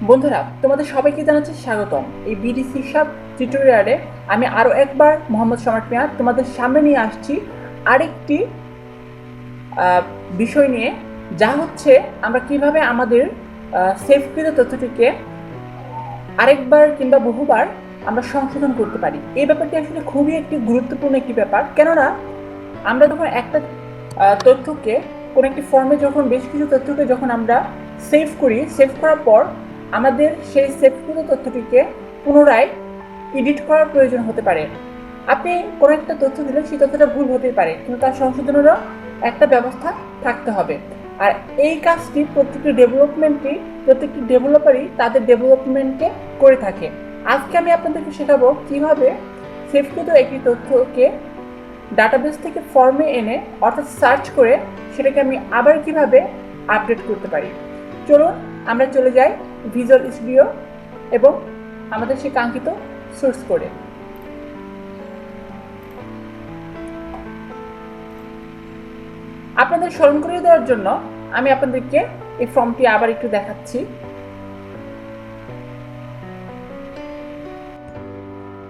বন্ধুরা, তোমাদের সবাইকে জানাচ্ছি স্বাগতম। এই বিডিসি সব টিউটোরিয়ালে আমি আরও একবার মোহাম্মদ সম্রাট মিয়া তোমাদের সামনে নিয়ে আসছি আরেকটি বিষয় নিয়ে, যা হচ্ছে আমরা কিভাবে আমাদের সেভকৃত তথ্যটিকে আরেকবার কিংবা বহুবার আমরা সংশোধন করতে পারি। এই ব্যাপারটি আসলে খুবই একটি গুরুত্বপূর্ণ একটি ব্যাপার, কেননা আমরা যখন একটা তথ্যকে কোনো একটি ফর্মে যখন বেশ কিছু তথ্যকে যখন আমরা সেভ করি, সেভ করার পর আমাদের সেই সেভকৃত তথ্যটিকে পুনরায় এডিট করার প্রয়োজন হতে পারে। আপনি কোনো একটা তথ্য দিলে সেই তথ্যটা ভুল হতেই পারে, কিন্তু তার সংশোধনেরও একটা ব্যবস্থা থাকতে হবে। আর এই কাজটি প্রত্যেকটি ডেভেলপারই তাদের ডেভেলপমেন্টে করে থাকে। আজকে আমি আপনাদেরকে শেখাবো কিভাবে সেভকৃত একটি তথ্যকে ডাটাবেস থেকে ফর্মে এনে অর্থাৎ সার্চ করে সেটাকে আমি আবার কিভাবে আপডেট করতে পারি। চলুন আমরা চলে যাই ভিজুয়াল স্টুডিও এবং আমাদের সেই কাঙ্ক্ষিত সোর্স করে। আপনাদের স্মরণ করিয়ে দেওয়ার জন্য আমি আপনাদেরকে এই ফর্মটি আবার একটু দেখাচ্ছি।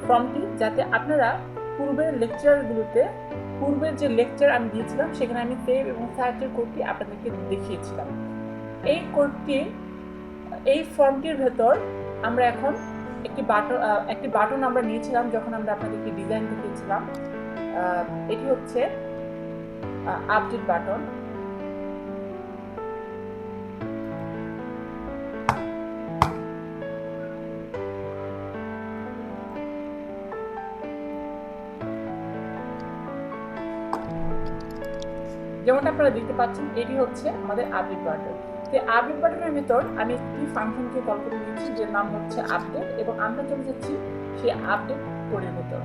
ফর্মটি যাতে আপনারা পূর্বের যে লেকচার আমি দিয়েছিলাম সেখানে আমি সেভ এবং সার্চের কোডটি আপনাদেরকে দেখিয়েছিলাম। এই ফর্মটির ভেতর আমরা এখন একটি বাটন আমরা নিয়েছিলাম যখন আমরা আপনাদেরকে ডিজাইন দেখিয়েছিলাম। এটি হচ্ছে আপডেট বাটন। যেমনটা আপনারা দেখতে পাচ্ছেন, এটি হচ্ছে আমাদের আপডেট বাটন। তো আপডেট বাটনের ভিতর আমি একটি ফাংশনকে কল করে নিয়েছি যে নাম হচ্ছে আপডেট, এবং আমরা চলে যাচ্ছি সেই আপডেট কোডের ভিতর।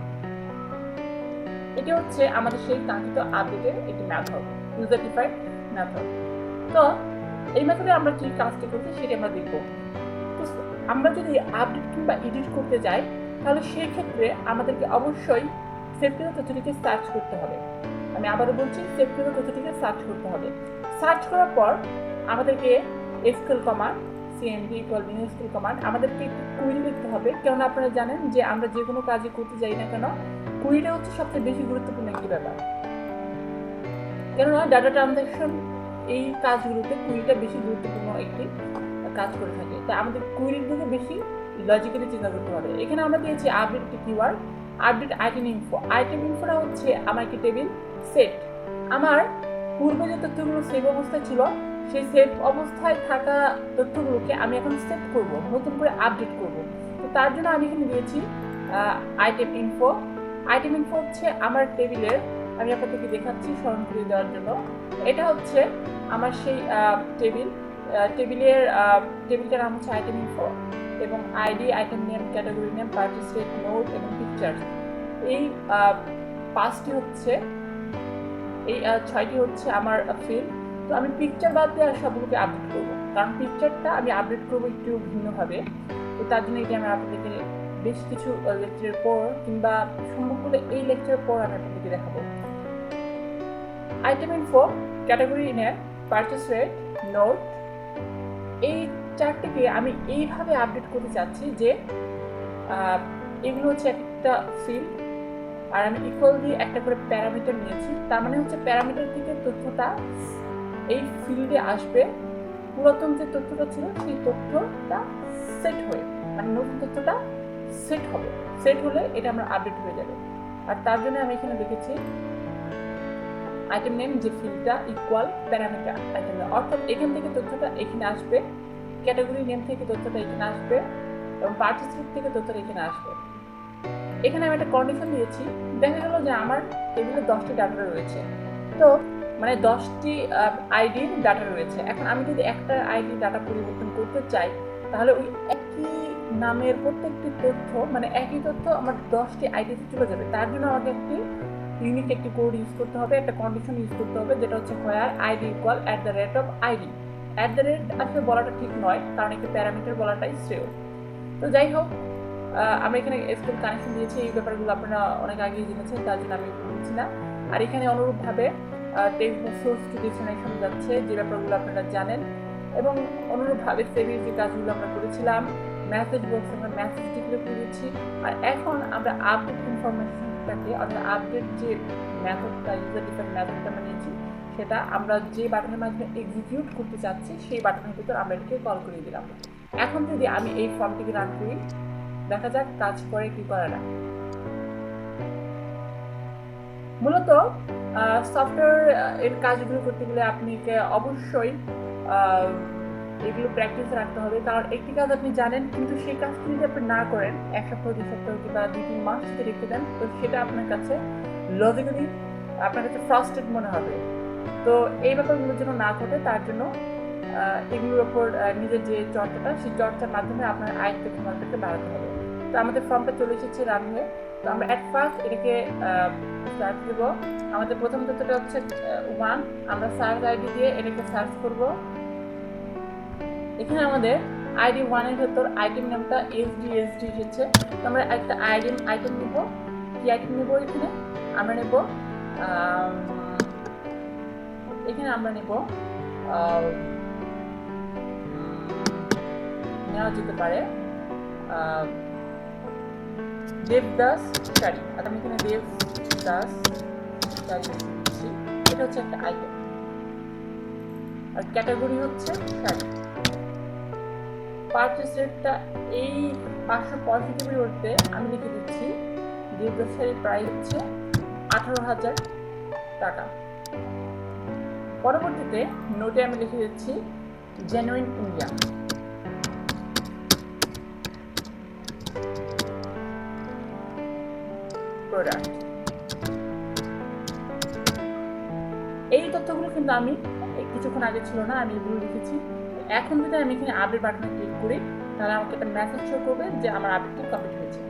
এটি হচ্ছে আমাদের সেই কাঙ্ক্ষিত আপডেটের একটি মেথড, ইউজার ডিফাইন্ড মেথড। তো এই মেথডে আমরা কি কাজটি করছি সেটি আমরা দেখব। তো আমরা যদি আপডেট কিংবা এডিট করতে যাই, তাহলে সেই ক্ষেত্রে আমাদেরকে অবশ্যই সেভকৃত তথ্যটিকে সার্চ করতে হবে। আমি আবারও বলছি, সেভকৃত তথ্যটিকে সার্চ করতে হবে। সার্চ করার পর আমাদেরকে SQL command, cmd = SQL command, আমাদেরকে একটি কুইরি লিখতে হবে। কেননা আপনারা জানেন যে আমরা যে কোনো কাজই করতে যাই না কেন, কুইরিটা হচ্ছে সবচেয়ে বেশি গুরুত্বপূর্ণ একটি ব্যাপার। কেননা ডাটা ট্রানজাকশন এই কাজগুলোতে কুইরিটা বেশি গুরুত্বপূর্ণ একটি কাজ করে থাকে। তাই আমাদের কুইরির দিকে বেশি লজিক্যালি চিন্তা করতে হবে। এখানে আমরা দিয়েছি আপডেট একটি keyword, update item info. Item ইনফোটা হচ্ছে আমার একটি টেবিল সেট। আমার পূর্বে যে তথ্যগুলো সেভ অবস্থায় ছিল, সেই সেভ অবস্থায় থাকা তথ্যগুলোকে আমি এখন সেট করব, নতুন করে আপডেট করব। তো তার জন্য আমি এখানে দিয়েছি আইটেম ইনফো। আইটেম ইনফো হচ্ছে আমার টেবিলের, আমি আপনাদেরকে দেখাচ্ছি স্মরণ করে দেওয়ার জন্য। এটা হচ্ছে আমার সেই টেবিলটার নাম হচ্ছে আইটেম ইনফো, এবং ID, item name, category name, purchase rate, note এবং পিকচার্স। এই ছয়টি হচ্ছে আমার ফিল্ড। তো আমি পিকচার বাদ দিয়ে আর সবগুলোকে আপডেট করবো, কারণ পিকচারটা আমি আপডেট করবো একটু ভিন্নভাবে। তো তার জন্য এটি আমি আপনাদেরকে বেশ কিছু লেকচারের পর কিংবা সম্ভব হলে এই লেকচারের পর আমি আপনাদেরকে দেখাবো। Item info, category name, purchase rate, note, এই চারটিকে আমি এইভাবে আপডেট করতে চাচ্ছি যে এগুলো হচ্ছে একটা ফিল্ড, আর আমি ইকুয়াল দিয়ে একটা করে প্যারামিটার নিয়েছি। তার মানে হচ্ছে প্যারামিটার থেকে তথ্যটা এই ফিল্ডে আসবে, পুরাতন যে তথ্যটা ছিল সেই তথ্যটা সেট হয়ে, মানে নতুন তথ্যটা সেট হবে। সেট হলে এটা আমার আপডেট হয়ে যাবে। আর তার জন্য আমি এখানে লিখেছি আইটেম নেম, যে ফিল্ডটা ইকুয়াল প্যারামিটার আইটেম নেম, অর্থাৎ এখান থেকে তথ্যটা এখানে আসবে, ক্যাটাগরি নেম থেকে তথ্যটা এখানে আসবে, এবং পারচেজ রেট থেকে তথ্যটা এখানে আসবে। এখানে আমি একটা কন্ডিশন দিয়েছি। দেখা গেল যে আমার টেবিলে 10টি ডাটা রয়েছে, তো মানে 10টি আইডির ডাটা রয়েছে। এখন আমি যদি একটা আইডি ডাটা পরিবর্তন করতে চাই, তাহলে ওই একই নামের প্রত্যেকটি তথ্য, মানে একই তথ্য আমার 10টি আইডিতে চলে যাবে। তার জন্য আমাকে একটি ইউনিক একটি কোড ইউজ করতে হবে, একটা কন্ডিশন ইউজ করতে হবে, যেটা হচ্ছে হোয়ার আইডি ইকুয়াল @id। আসলে বলাটা ঠিক নয়, কারণ একটি প্যারামিটার বলাটাই শ্রেয়। তো যাই হোক, আমরা এখানে এসকিউএল কানেকশন দিয়েছি। এই ব্যাপারগুলো আপনারা অনেক আগেই জেনেছেন, তার জন্য আমি বলছি না। আর এখানে অনুরূপভাবে টেবিল সোর্স টু ডেস্টিনেশন যাচ্ছে, যে ব্যাপারগুলো আপনারা জানেন। এবং অনুরূপভাবে সেভির যে কাজগুলো আমরা করেছিলাম, মেসেজ বক্সে আমরা মেসেজ ডিক্লেয়ার করেছি। আর এখন আমরা আপডেট ইনফরমেশনটাকে, অর্থাৎ আপডেট যে মেথডটা, ইউজার ডিফাইন্ড মেথডটা আমরা নিয়েছি, সেটা আমরা যে বাটনের মাধ্যমে এক্সিকিউট করতে চাচ্ছি সেই বাটনের ভিতর আমরা এটাকে কল করে দিলাম। এখন যদি আমি এই ফর্মটিকে রান করি, দেখা যাক কাজ করে কি করে না। মূলত সফটওয়্যার এর কাজগুলো করতে গেলে আপনাকে অবশ্যই এগুলো প্র্যাকটিস রাখতে হবে, কারণ একটি কাজ আপনি জানেন কিন্তু সেই কাজটি যদি আপনি না করেন, 1 সপ্তাহ 2 সপ্তাহ কিংবা 2-3 মাস যদি রেখে দেন, তো সেটা আপনার কাছে লজিক্যালি আপনার কাছে ফ্রাস্ট্রেট মনে হবে। তো এই ব্যাপারগুলো যেন না ঘটে তার জন্য এগুলোর ওপর নিজের যে চর্চাটা, সেই চর্চার মাধ্যমে আপনার আয়ত্ত ক্ষমতাকে বাড়াতে হবে। তো আমাদের ফর্মটা চলে এসেছে রান হয়ে। তো আমরা অ্যাট ফার্স্ট এটাকে সার্চ দেবো। আমাদের প্রথম তথ্যটা হচ্ছে 1। আমরা সার্চ আইডি দিয়ে এটাকে সার্চ করব। এখানে আমাদের আইডি 1-এর ভেতর আইটেম নামটা এসডি এসেছে। তো আমরা একটা আইটেম নিব। কি আইটেম নেব? আমরা নেব নেওয়া যেতে পারে দেবদাস শাড়ি। আর আমি এখানে দেবদাস শাড়ি দিচ্ছি। এটা হচ্ছে একটা আইটেম, আর ক্যাটাগরি হচ্ছে শাড়ি। পারচেস রেটটা এই 565 পরিবর্তে আমি লিখে দিচ্ছি দেবদাস শাড়ির প্রাইস হচ্ছে 18,000 টাকা। পরবর্তীতে নোটে আমি লিখে দিচ্ছি জেনুইন ইন্ডিয়া। প্রোডাক্ট। এই তথ্যগুলো কিন্তু আমি কিছুক্ষণ আগে ছিল না, আমি এগুলো লিখেছি। এখন যদি আমি এখানে আপডেট বাটনে ক্লিক করি, তাহলে আমাকে একটা মেসেজ শো করবে যে আমার আপডেটটি কমপ্লিট হয়েছে।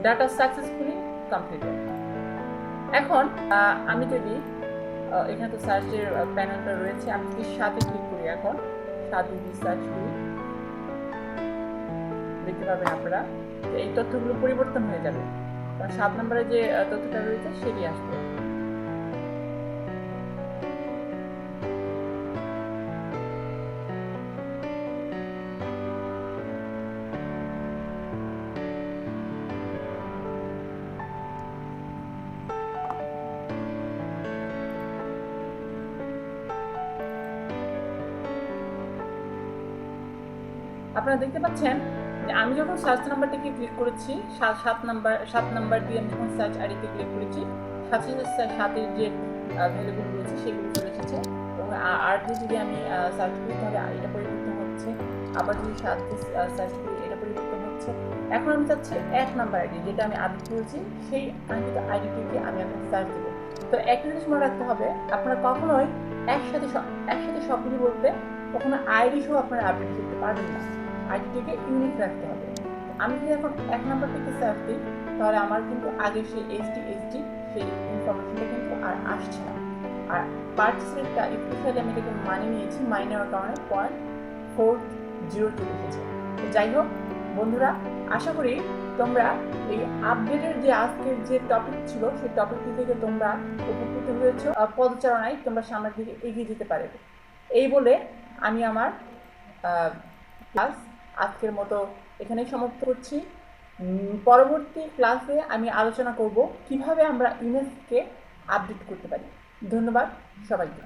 Data successfully completed. এখন আমি যদি এখানে তো সার্চের প্যানেলটা রয়েছে, আমি যদি 7-এ ক্লিক করি, এখন 7 যদি সার্চ করি, দেখতে পাবেন আপনারা এই তথ্যগুলো পরিবর্তন হয়ে যাবে। 7 নম্বরে যে তথ্যটা রয়েছে সেটি আসবে। আপনারা দেখতে পাচ্ছেন যে আমি যখন সার্চ নাম্বারটিকে ক্লিক করেছি, 7 নাম্বার দিয়ে আমি যখন সার্চ আইডিতে ক্লিক করেছি, সাথে যে ভ্যালুগুলো রয়েছে সেগুলো চলে এসেছে। এবং আর যদি আমি সার্চ করি তাহলে এটা পরিবর্তন হচ্ছে, আবার যদি 7 সার্চ করি এটা পরিবর্তন হচ্ছে। এখন আমি চাচ্ছি 1 নাম্বার আইডি, যেটা আমি আপডেট করেছি, সেই আঙ্কিত আইডিটিকে আমি এখন সার্চ দেবো। তো একটা জিনিস মনে রাখতে হবে, আপনারা কখনোই একসাথে সবগুলি বলতে কখনো আইডি সহ আপনারা আপডেট করতে পারবেন না। আইডিটিকে ইউনিক রাখতে হবে। আমি যদি এখন 1 নাম্বারটিকে সার্চ দিই, তাহলে আমার কিন্তু আগে সেই এসডি সেই ইনফরমেশনটা কিন্তু আর আসছে না। আর পারচেস রেটটা স্পেশালি আমি এটাকে মানিয়ে নিয়েছি, মাইনে নেওয়ার কারণে 0.40 চলে এসেছে। যাই হোক বন্ধুরা, আশা করি তোমরা এই আপডেটের যে আজকের যে টপিক ছিল সেই টপিকটি থেকে তোমরা উপকৃত হয়েছ। পদচারণায় তোমরা সামনের দিকে এগিয়ে যেতে পারবে। এই বলে আমি আমার ক্লাস আজকের মতো এখানেই সমাপ্ত করছি। পরবর্তী ক্লাসে আমি আলোচনা করব কিভাবে আমরা ইমেজকে আপডেট করতে পারি। ধন্যবাদ সবাইকে।